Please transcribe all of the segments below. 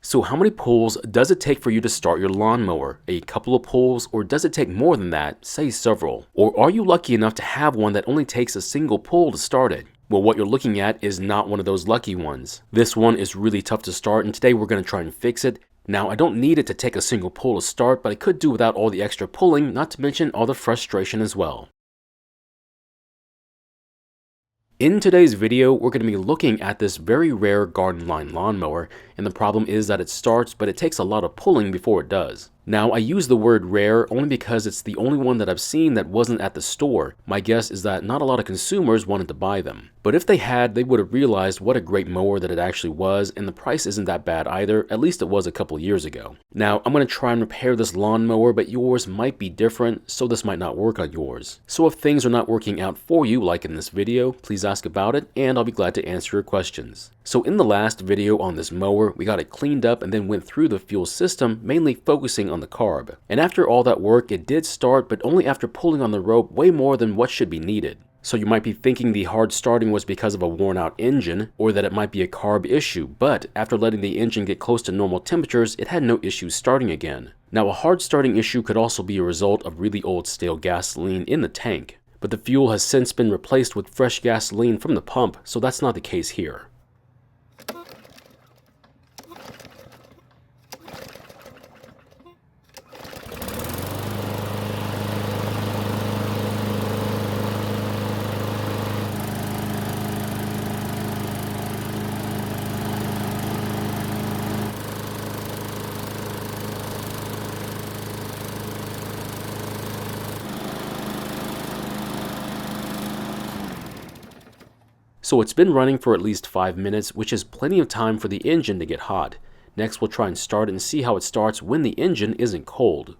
So how many pulls does it take for you to start your lawnmower? A couple of pulls, or does it take more than that, say several? Or are you lucky enough to have one that only takes a single pull to start it? Well, what you're looking at is not one of those lucky ones. This one is really tough to start, and today we're going to try and fix it. Now, I don't need it to take a single pull to start, but I could do without all the extra pulling, not to mention all the frustration as well. In today's video, we're going to be looking at this very rare garden line lawnmower, and the problem is that it starts, but it takes a lot of pulling before it does. Now, I use the word rare only because it's the only one that I've seen that wasn't at the store. My guess is that not a lot of consumers wanted to buy them. But if they had, they would have realized what a great mower that it actually was, and the price isn't that bad either, at least it was a couple years ago. Now, I'm going to try and repair this lawnmower, but yours might be different, so this might not work on yours. So if things are not working out for you, like in this video, please ask about it, and I'll be glad to answer your questions. So in the last video on this mower, we got it cleaned up and then went through the fuel system, mainly focusing on the carb. And after all that work, it did start, but only after pulling on the rope way more than what should be needed. So you might be thinking the hard starting was because of a worn out engine, or that it might be a carb issue, but after letting the engine get close to normal temperatures, it had no issues starting again. Now, a hard starting issue could also be a result of really old stale gasoline in the tank, but the fuel has since been replaced with fresh gasoline from the pump, so that's not the case here. So it's been running for at least 5 minutes, which is plenty of time for the engine to get hot. Next, we'll try and start it and see how it starts when the engine isn't cold.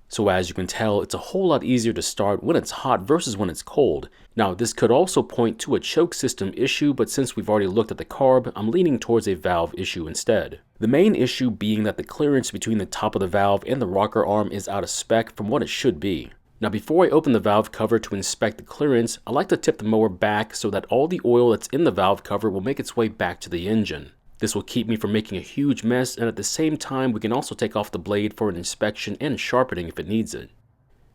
So as you can tell, it's a whole lot easier to start when it's hot versus when it's cold. Now, this could also point to a choke system issue, but since we've already looked at the carb, I'm leaning towards a valve issue instead. The main issue being that the clearance between the top of the valve and the rocker arm is out of spec from what it should be. Now, before I open the valve cover to inspect the clearance, I like to tip the mower back so that all the oil that's in the valve cover will make its way back to the engine. This will keep me from making a huge mess, and at the same time we can also take off the blade for an inspection and sharpening if it needs it.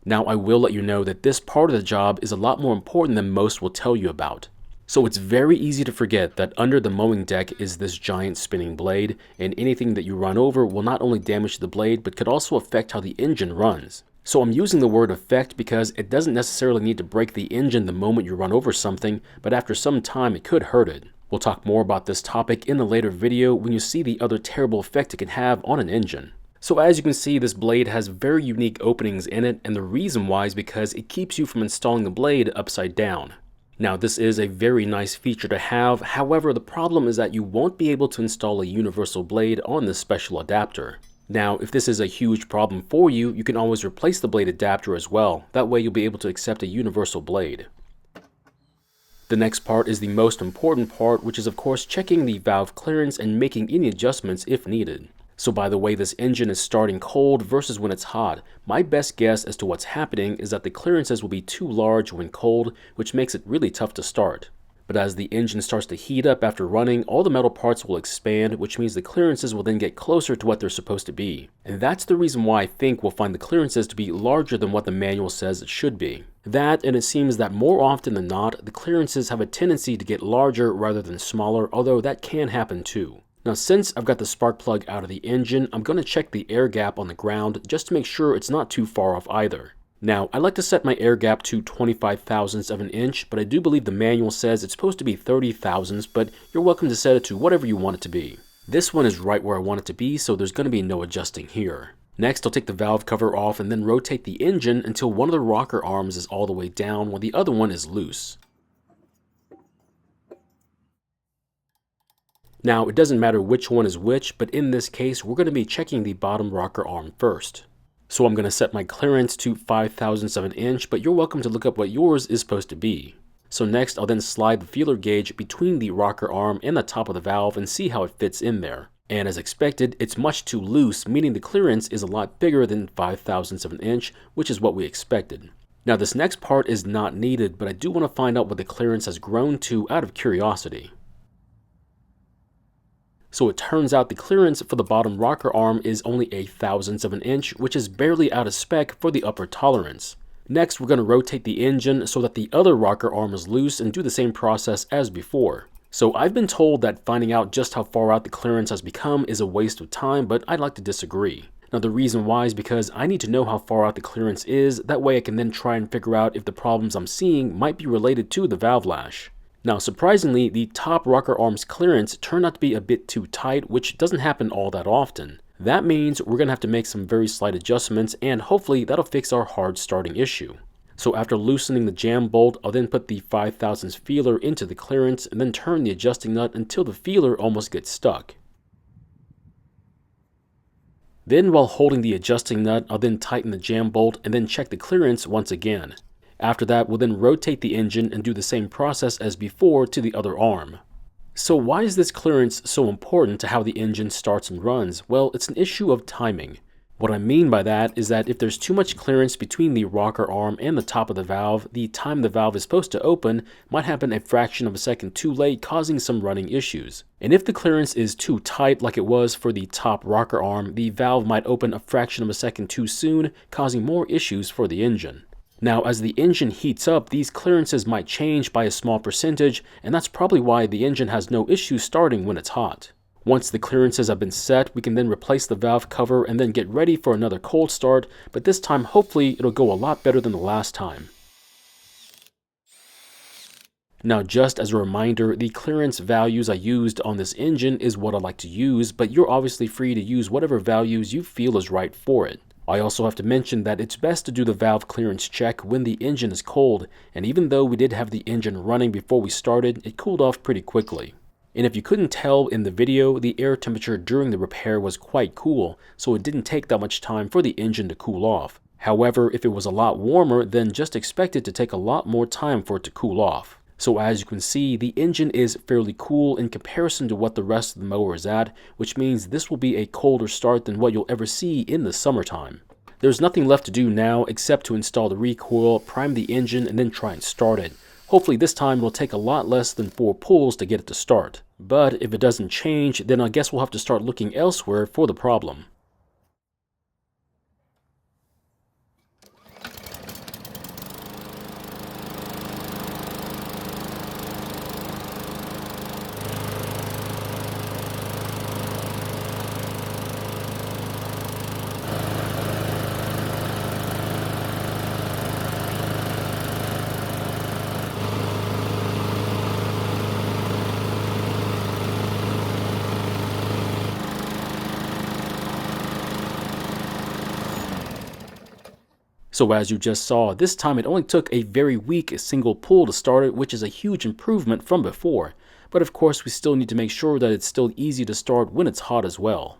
Now, I will let you know that this part of the job is a lot more important than most will tell you about. So it's very easy to forget that under the mowing deck is this giant spinning blade, and anything that you run over will not only damage the blade but could also affect how the engine runs. So I'm using the word affect because it doesn't necessarily need to break the engine the moment you run over something, but after some time it could hurt it. We'll talk more about this topic in a later video when you see the other terrible effect it can have on an engine. So as you can see, this blade has very unique openings in it, and the reason why is because it keeps you from installing the blade upside down. Now, this is a very nice feature to have, however, the problem is that you won't be able to install a universal blade on this special adapter. Now, if this is a huge problem for you, you can always replace the blade adapter as well. That way you'll be able to accept a universal blade. The next part is the most important part, which is of course checking the valve clearance and making any adjustments if needed. So by the way this engine is starting cold versus when it's hot, my best guess as to what's happening is that the clearances will be too large when cold, which makes it really tough to start. But as the engine starts to heat up after running, all the metal parts will expand, which means the clearances will then get closer to what they're supposed to be. And that's the reason why I think we'll find the clearances to be larger than what the manual says it should be. That, and it seems that more often than not, the clearances have a tendency to get larger rather than smaller, although that can happen too. Now, since I've got the spark plug out of the engine, I'm going to check the air gap on the ground just to make sure it's not too far off either. Now, I like to set my air gap to 25 thousandths of an inch, but I do believe the manual says it's supposed to be 30 thousandths, but you're welcome to set it to whatever you want it to be. This one is right where I want it to be, so there's going to be no adjusting here. Next, I'll take the valve cover off and then rotate the engine until one of the rocker arms is all the way down while the other one is loose. Now, it doesn't matter which one is which, but in this case, we're going to be checking the bottom rocker arm first. So I'm going to set my clearance to 5 thousandths of an inch, but you're welcome to look up what yours is supposed to be. So next, I'll then slide the feeler gauge between the rocker arm and the top of the valve and see how it fits in there. And as expected, it's much too loose, meaning the clearance is a lot bigger than 5 thousandths of an inch, which is what we expected. Now this next part is not needed, but I do want to find out what the clearance has grown to out of curiosity. So it turns out the clearance for the bottom rocker arm is only 1 thousandth of an inch, which is barely out of spec for the upper tolerance. Next, we're going to rotate the engine so that the other rocker arm is loose and do the same process as before. So I've been told that finding out just how far out the clearance has become is a waste of time, but I'd like to disagree. Now the reason why is because I need to know how far out the clearance is, that way I can then try and figure out if the problems I'm seeing might be related to the valve lash. Now surprisingly, the top rocker arm's clearance turned out to be a bit too tight, which doesn't happen all that often. That means we're going to have to make some very slight adjustments, and hopefully that'll fix our hard starting issue. So after loosening the jam bolt, I'll then put the 5 thousandths feeler into the clearance and then turn the adjusting nut until the feeler almost gets stuck. Then while holding the adjusting nut, I'll then tighten the jam bolt and then check the clearance once again. After that, we'll then rotate the engine and do the same process as before to the other arm. So why is this clearance so important to how the engine starts and runs? Well, it's an issue of timing. What I mean by that is that if there's too much clearance between the rocker arm and the top of the valve, the time the valve is supposed to open might happen a fraction of a second too late, causing some running issues. And if the clearance is too tight like it was for the top rocker arm, the valve might open a fraction of a second too soon, causing more issues for the engine. Now, as the engine heats up, these clearances might change by a small percentage, and that's probably why the engine has no issue starting when it's hot. Once the clearances have been set, we can then replace the valve cover and then get ready for another cold start, but this time hopefully it'll go a lot better than the last time. Now just as a reminder, the clearance values I used on this engine is what I like to use, but you're obviously free to use whatever values you feel is right for it. I also have to mention that it's best to do the valve clearance check when the engine is cold, and even though we did have the engine running before we started, it cooled off pretty quickly. And if you couldn't tell in the video, the air temperature during the repair was quite cool, so it didn't take that much time for the engine to cool off. However, if it was a lot warmer, then just expect it to take a lot more time for it to cool off. So as you can see, the engine is fairly cool in comparison to what the rest of the mower is at, which means this will be a colder start than what you'll ever see in the summertime. There's nothing left to do now except to install the recoil, prime the engine, and then try and start it. Hopefully this time it'll take a lot less than 4 pulls to get it to start. But if it doesn't change, then I guess we'll have to start looking elsewhere for the problem. So as you just saw, this time it only took a very weak single pull to start it, which is a huge improvement from before. But of course we still need to make sure that it's still easy to start when it's hot as well.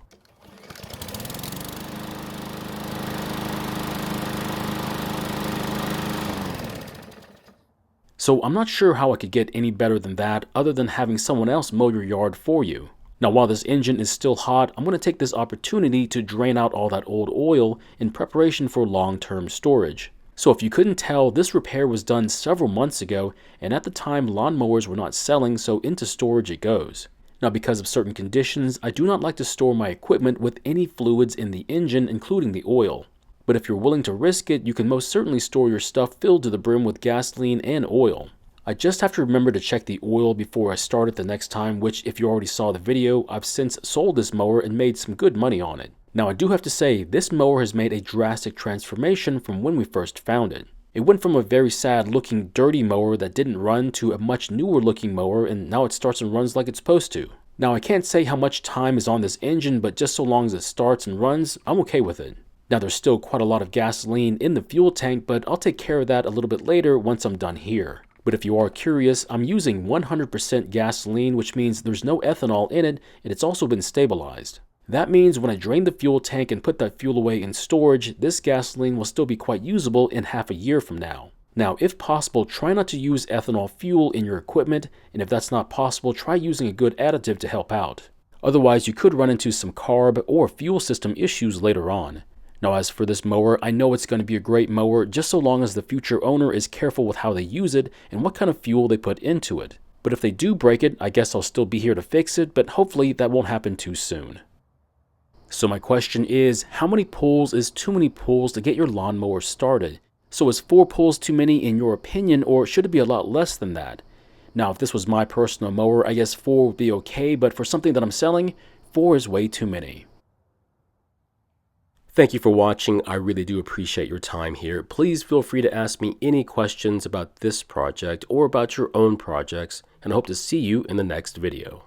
So I'm not sure how I could get any better than that other than having someone else mow your yard for you. Now while this engine is still hot, I'm going to take this opportunity to drain out all that old oil in preparation for long-term storage. So if you couldn't tell, this repair was done several months ago, and at the time lawnmowers were not selling, so into storage it goes. Now because of certain conditions, I do not like to store my equipment with any fluids in the engine, including the oil. But if you're willing to risk it, you can most certainly store your stuff filled to the brim with gasoline and oil. I just have to remember to check the oil before I start it the next time, which if you already saw the video, I've since sold this mower and made some good money on it. Now I do have to say, this mower has made a drastic transformation from when we first found it. It went from a very sad looking dirty mower that didn't run to a much newer looking mower, and now it starts and runs like it's supposed to. Now I can't say how much time is on this engine, but just so long as it starts and runs, I'm okay with it. Now there's still quite a lot of gasoline in the fuel tank, but I'll take care of that a little bit later once I'm done here. But if you are curious, I'm using 100% gasoline, which means there's no ethanol in it, and it's also been stabilized. That means when I drain the fuel tank and put that fuel away in storage, this gasoline will still be quite usable in half a year from now. Now, if possible, try not to use ethanol fuel in your equipment, and if that's not possible, try using a good additive to help out. Otherwise, you could run into some carb or fuel system issues later on. Now, as for this mower, I know it's going to be a great mower just so long as the future owner is careful with how they use it and what kind of fuel they put into it. But if they do break it, I guess I'll still be here to fix it, but hopefully that won't happen too soon. So my question is, how many pulls is too many pulls to get your lawnmower started? So is 4 pulls too many in your opinion, or should it be a lot less than that? Now, if this was my personal mower, I guess 4 would be okay, but for something that I'm selling, 4 is way too many. Thank you for watching. I really do appreciate your time here. Please feel free to ask me any questions about this project or about your own projects, and I hope to see you in the next video.